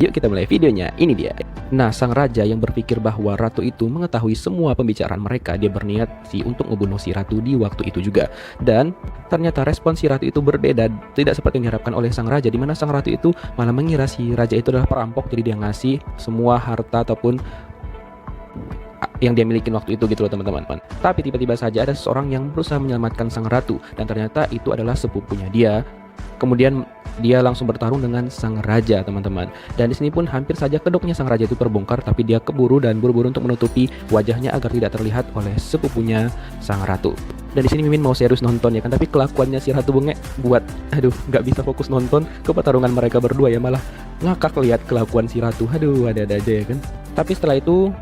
Yuk kita mulai videonya, ini dia. Nah, sang raja yang berpikir bahwa ratu itu mengetahui semua pembicaraan mereka, dia berniat untuk membunuh si ratu di waktu itu juga. Dan ternyata respon si ratu itu berbeda, tidak seperti yang diharapkan oleh sang raja, di mana sang ratu itu malah mengira si raja itu adalah perampok, jadi dia ngasih semua harta ataupun yang dia miliki waktu itu gitu loh teman-teman. Tapi tiba-tiba saja ada seseorang yang berusaha menyelamatkan sang ratu, dan ternyata itu adalah sepupunya dia. Kemudian dia langsung bertarung dengan sang raja, teman-teman. Dan di sini pun hampir saja kedoknya sang raja itu terbongkar, tapi dia keburu dan buru-buru untuk menutupi wajahnya agar tidak terlihat oleh sepupunya sang ratu. Dan di sini Mimin mau serius nonton ya kan, tapi kelakuannya si Ratu Bengek buat nggak bisa fokus nonton ke pertarungan mereka berdua ya, malah ngakak lihat kelakuan si ratu. Ada-ada aja ya kan. Tapi setelah itu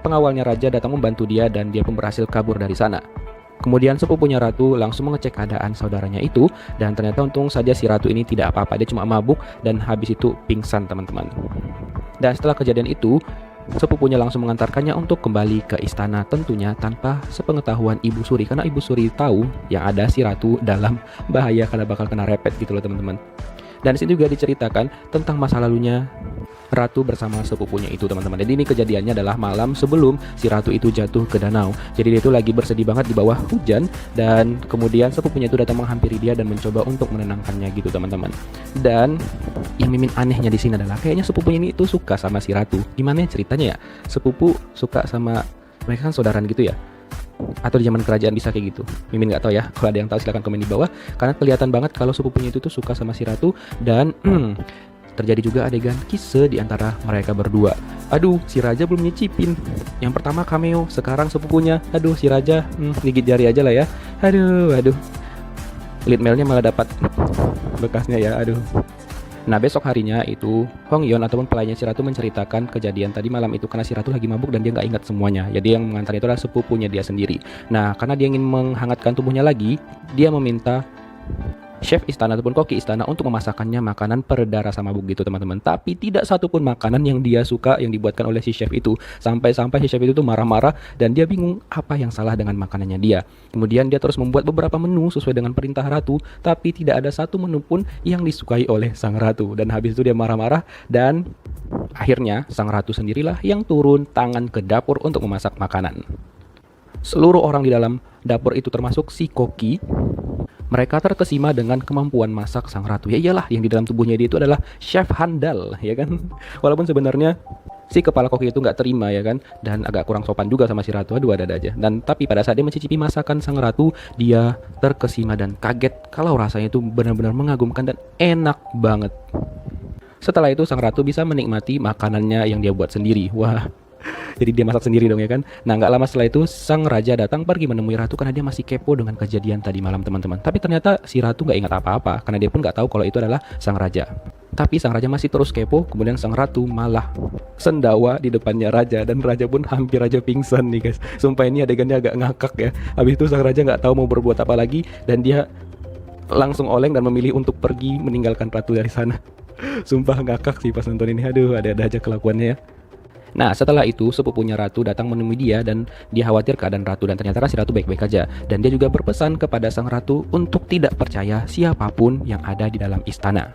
pengawalnya raja datang membantu dia dan dia pun berhasil kabur dari sana. Kemudian sepupunya ratu langsung mengecek keadaan saudaranya itu, dan ternyata untung saja si ratu ini tidak apa-apa, dia cuma mabuk dan habis itu pingsan, teman-teman. Dan setelah kejadian itu, sepupunya langsung mengantarkannya untuk kembali ke istana, tentunya tanpa sepengetahuan Ibu Suri, karena Ibu Suri tahu yang ada si ratu dalam bahaya karena bakal kena repet gitu loh teman-teman. Dan di sini juga diceritakan tentang masa lalunya ratu bersama sepupunya itu, teman-teman. Jadi ini kejadiannya adalah malam sebelum si ratu itu jatuh ke danau. Jadi dia itu lagi bersedih banget di bawah hujan, dan kemudian sepupunya itu datang menghampiri dia dan mencoba untuk menenangkannya gitu, teman-teman. Dan yang Mimin anehnya di sini adalah kayaknya sepupunya ini itu suka sama si ratu. Gimana ya ceritanya ya? Sepupu suka sama, mereka kan saudaraan gitu ya? Atau di zaman kerajaan bisa kayak gitu, Mimin nggak tahu ya. Kalau ada yang tahu silahkan komen di bawah, karena kelihatan banget kalau sepupunya itu tuh suka sama si ratu. Dan terjadi juga adegan kisah di antara mereka berdua. Aduh, si raja belum nyicipin. Yang pertama cameo, sekarang sepupunya. Aduh, si raja gigit jari aja lah ya. Aduh, lead mailnya malah dapat bekasnya ya. Aduh. Nah, besok harinya itu Hong Yon ataupun pelayannya si ratu menceritakan kejadian tadi malam itu, karena si ratu lagi mabuk dan dia nggak ingat semuanya. Jadi yang mengantar itu adalah sepupunya dia sendiri. Nah, karena dia ingin menghangatkan tubuhnya lagi, dia meminta chef istana ataupun koki istana untuk memasakkannya makanan pereda rasa mabuk gitu, teman-teman. Tapi tidak satupun makanan yang dia suka yang dibuatkan oleh si chef itu. Sampai-sampai si chef itu tuh marah-marah dan dia bingung apa yang salah dengan makanannya dia. Kemudian dia terus membuat beberapa menu sesuai dengan perintah ratu, tapi tidak ada satu menu pun yang disukai oleh sang ratu. Dan habis itu dia marah-marah, dan akhirnya sang ratu sendirilah yang turun tangan ke dapur untuk memasak makanan. Seluruh orang di dalam dapur itu termasuk si koki, mereka terkesima dengan kemampuan masak sang ratu. Ya iyalah, yang di dalam tubuhnya dia itu adalah chef handal, ya kan? Walaupun sebenarnya si kepala koki itu nggak terima ya kan, dan agak kurang sopan juga sama si ratu. Aduh, ada aja. Dan tapi pada saat dia mencicipi masakan sang ratu, dia terkesima dan kaget kalau rasanya itu benar-benar mengagumkan dan enak banget. Setelah itu sang ratu bisa menikmati makanannya yang dia buat sendiri. Wah, jadi dia masak sendiri dong ya kan. Nah, nggak lama setelah itu sang raja datang pergi menemui ratu karena dia masih kepo dengan kejadian tadi malam, teman-teman. Tapi ternyata si ratu nggak ingat apa-apa karena dia pun nggak tahu kalau itu adalah sang raja. Tapi sang raja masih terus kepo. Kemudian sang ratu malah sendawa di depannya raja, dan raja pun hampir aja pingsan nih guys. Sumpah ini adegannya agak ngakak ya. Habis itu sang raja nggak tahu mau berbuat apa lagi, dan dia langsung oleng dan memilih untuk pergi meninggalkan ratu dari sana. Sumpah ngakak sih pas nonton ini. Aduh, ada aja kelakuannya ya. Nah, setelah itu sepupunya ratu datang menemui dia dan dia khawatir keadaan ratu, dan ternyata si ratu baik-baik aja. Dan dia juga berpesan kepada sang ratu untuk tidak percaya siapapun yang ada di dalam istana.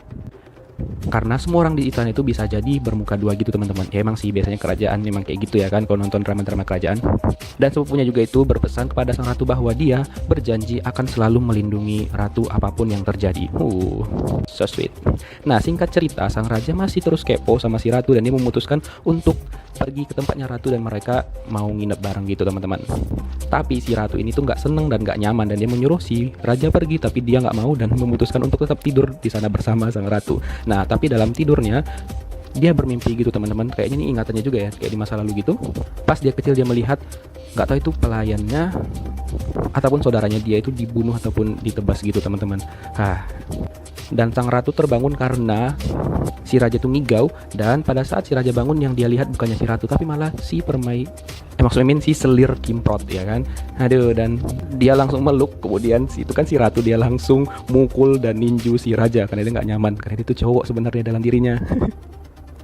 Karena semua orang di istana itu bisa jadi bermuka dua gitu, teman-teman. Ya emang sih biasanya kerajaan memang kayak gitu ya kan, kalau nonton drama-drama kerajaan. Dan sepupunya juga itu berpesan kepada sang ratu bahwa dia berjanji akan selalu melindungi ratu apapun yang terjadi. So sweet. Nah, singkat cerita, sang raja masih terus kepo sama si ratu dan dia memutuskan untuk pergi ke tempatnya ratu dan mereka mau nginep bareng gitu, teman-teman. Tapi si ratu ini tuh nggak seneng dan nggak nyaman, dan dia menyuruh si raja pergi, tapi dia nggak mau dan memutuskan untuk tetap tidur di sana bersama sang ratu. Nah, tapi dalam tidurnya dia bermimpi gitu, teman-teman. Kayaknya ini ingatannya juga ya, kayak di masa lalu gitu. Pas dia kecil dia melihat, nggak tahu itu pelayannya ataupun saudaranya dia itu dibunuh ataupun ditebas gitu, teman-teman. Dan sang ratu terbangun karena si raja itu ngigau, dan pada saat si raja bangun yang dia lihat bukannya si ratu tapi malah si si selir Kimprot ya kan. Aduh, dan dia langsung meluk, kemudian itu kan si ratu, dia langsung mukul dan ninju si raja karena dia nggak nyaman, karena dia itu cowok sebenarnya dalam dirinya.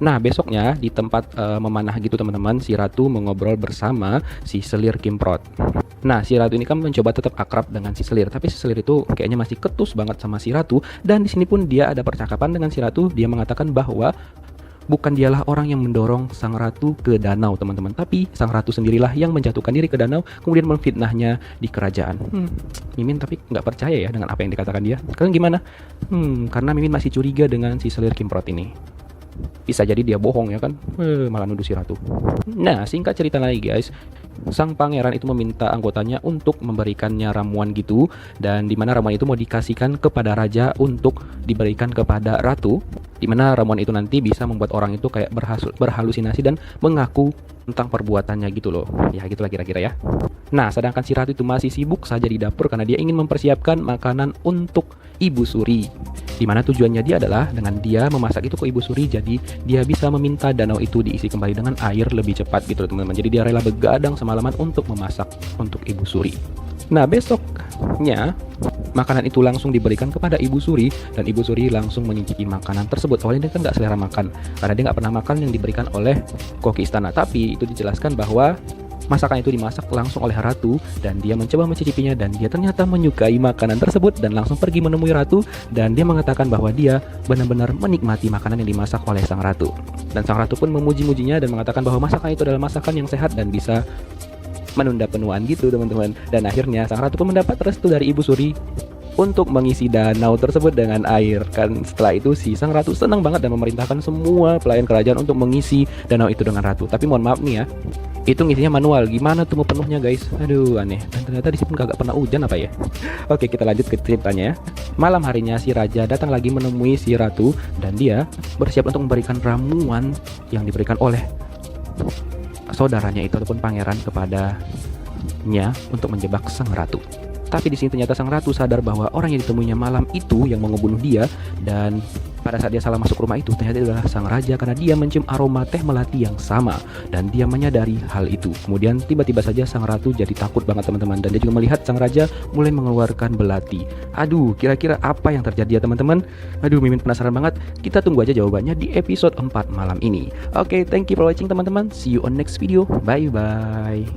Nah, besoknya di tempat memanah gitu, teman-teman, si ratu mengobrol bersama si selir Kimprot. Nah, si ratu ini kan mencoba tetap akrab dengan si selir, tapi si selir itu kayaknya masih ketus banget sama si ratu. Dan di sini pun dia ada percakapan dengan si ratu. Dia mengatakan bahwa bukan dialah orang yang mendorong sang ratu ke danau teman-teman, tapi sang ratu sendirilah yang menjatuhkan diri ke danau kemudian memfitnahnya di kerajaan. Mimin tapi nggak percaya ya dengan apa yang dikatakan dia. Kalian gimana? Karena Mimin masih curiga dengan si selir Kimprot ini. Bisa jadi dia bohong ya kan, malah nuduh si ratu. Nah, singkat cerita lagi guys, sang pangeran itu meminta anggotanya untuk memberikannya ramuan gitu, dan dimana ramuan itu mau dikasihkan kepada raja untuk diberikan kepada ratu, dimana ramuan itu nanti bisa membuat orang itu kayak berhalusinasi dan mengaku tentang perbuatannya gitu loh. Ya gitulah kira-kira ya. Nah, sedangkan si ratu itu masih sibuk saja di dapur karena dia ingin mempersiapkan makanan untuk Ibu Suri. Dimana tujuannya dia adalah dengan dia memasak itu ke Ibu Suri, jadi dia bisa meminta danau itu diisi kembali dengan air lebih cepat gitu teman-teman. Jadi dia rela begadang semalaman untuk memasak untuk Ibu Suri. Nah, besoknya makanan itu langsung diberikan kepada Ibu Suri, dan Ibu Suri langsung menyicipi makanan tersebut. Awalnya dia kan nggak selera makan karena dia nggak pernah makan yang diberikan oleh koki istana, tapi itu dijelaskan bahwa masakan itu dimasak langsung oleh ratu, dan dia mencoba mencicipinya dan dia ternyata menyukai makanan tersebut dan langsung pergi menemui ratu, dan dia mengatakan bahwa dia benar-benar menikmati makanan yang dimasak oleh sang ratu. Dan sang ratu pun memuji-mujinya dan mengatakan bahwa masakan itu adalah masakan yang sehat dan bisa menunda penuaan gitu teman-teman. Dan akhirnya sang ratu pun mendapat restu dari Ibu Suri untuk mengisi danau tersebut dengan air. Kan setelah itu si sang ratu senang banget dan memerintahkan semua pelayan kerajaan untuk mengisi danau itu dengan ratu. Tapi mohon maaf nih ya, itu ngisinya manual. Gimana tuh mau penuhnya guys? Aduh aneh. Dan ternyata di sini kagak pernah hujan apa ya? Oke, kita lanjut ke ceritanya ya. Malam harinya si raja datang lagi menemui si ratu, dan dia bersiap untuk memberikan ramuan yang diberikan oleh saudaranya itu ataupun pangeran kepadanya untuk menjebak sang ratu. Tapi di sini ternyata sang ratu sadar bahwa orang yang ditemuinya malam itu yang mau ngebunuh dia, dan pada saat dia salah masuk rumah itu ternyata itu adalah sang raja karena dia mencium aroma teh melati yang sama, dan dia menyadari hal itu. Kemudian tiba-tiba saja sang ratu jadi takut banget teman-teman, dan dia juga melihat sang raja mulai mengeluarkan belati. Aduh, kira-kira apa yang terjadi ya teman-teman? Aduh, Mimin penasaran banget. Kita tunggu aja jawabannya di episode 4 malam ini. Oke, thank you for watching teman-teman. See you on next video. Bye bye.